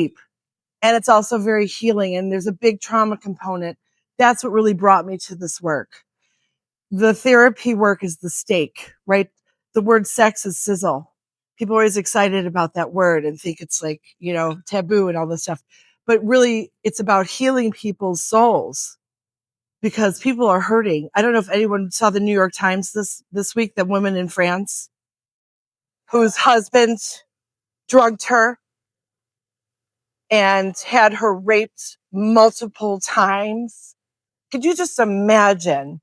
And it's also very healing, and there's a big trauma component. That's what really brought me to this work. The therapy work is the stake, right? The word sex is sizzle. People are always excited about that word and think it's like, taboo and all this stuff. But really, it's about healing people's souls because people are hurting. I don't know if anyone saw the New York Times this week, that woman in France whose husband drugged her and had her raped multiple times. Could you just imagine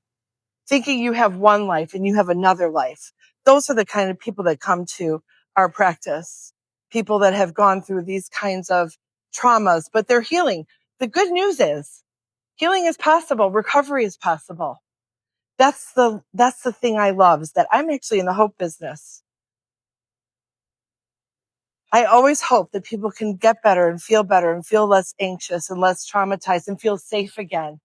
thinking you have one life and you have another life? Those are the kind of people that come to our practice, people that have gone through these kinds of traumas, but they're healing. The good news is healing is possible. Recovery is possible. That's the thing I love, is that I'm actually in the hope business. I always hope that people can get better and feel less anxious and less traumatized and feel safe again.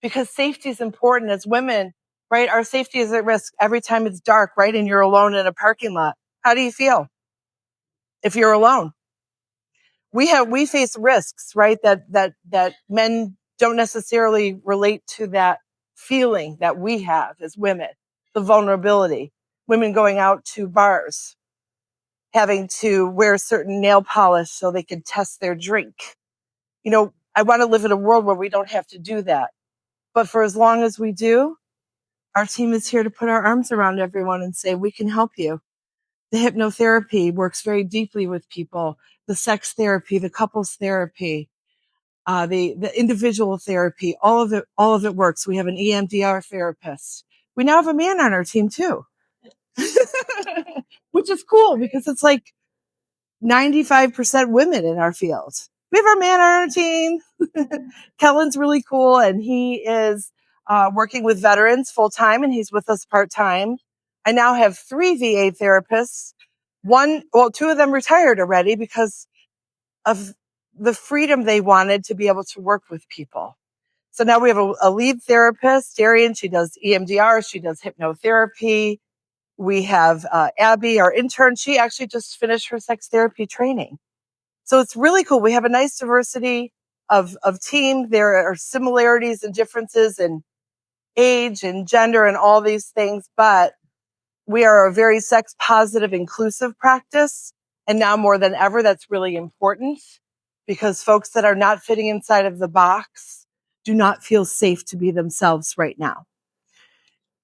Because safety is important as women, right? Our safety is at risk every time it's dark, right? And you're alone in a parking lot. How do you feel if you're alone? We face risks, right? That men don't necessarily relate to that feeling that we have as women, the vulnerability, women going out to bars, having to wear certain nail polish so they can test their drink. I want to live in a world where we don't have to do that. But for as long as we do, our team is here to put our arms around everyone and say, we can help you. The hypnotherapy works very deeply with people. The sex therapy, the couples therapy, the individual therapy, all of it works. We have an EMDR therapist. We now have a man on our team too, which is cool because it's like 95% women in our field. We have our man on our team. Kellen's really cool, and he is working with veterans full time, and he's with us part time. I now have 3 VA therapists. Two of them retired already because of the freedom they wanted to be able to work with people. So now we have a lead therapist, Darian. She does EMDR. She does hypnotherapy. We have Abby, our intern. She actually just finished her sex therapy training. So it's really cool. We have a nice diversity of team. There are similarities and differences in age and gender and all these things, but we are a very sex positive, inclusive practice. And now more than ever, that's really important because folks that are not fitting inside of the box do not feel safe to be themselves right now.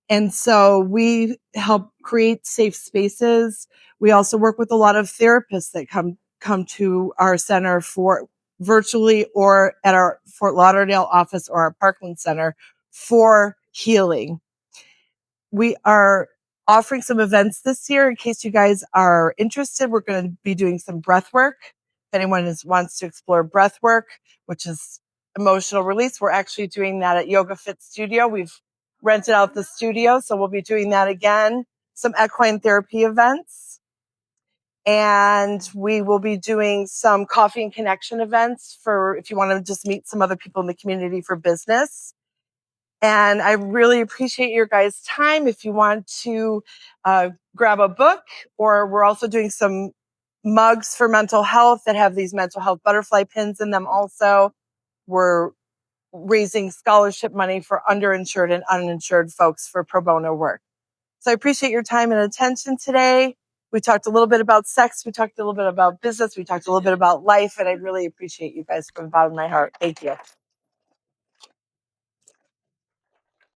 And so we help create safe spaces. We also work with a lot of therapists that come to our center for virtually or at our Fort Lauderdale office or our Parkland Center for healing. We are offering some events this year in case you guys are interested. We're going to be doing some breath work. If anyone wants to explore breath work, which is emotional release, we're actually doing that at Yoga Fit Studio. We've rented out the studio, so we'll be doing that again. Some equine therapy events. And we will be doing some coffee and connection events for if you want to just meet some other people in the community for business. And I really appreciate your guys' time. If you want to grab a book, or we're also doing some mugs for mental health that have these mental health butterfly pins in them also. We're raising scholarship money for underinsured and uninsured folks for pro bono work. So I appreciate your time and attention today. We talked a little bit about sex. We talked a little bit about business. We talked a little bit about life. And I really appreciate you guys from the bottom of my heart. Thank you.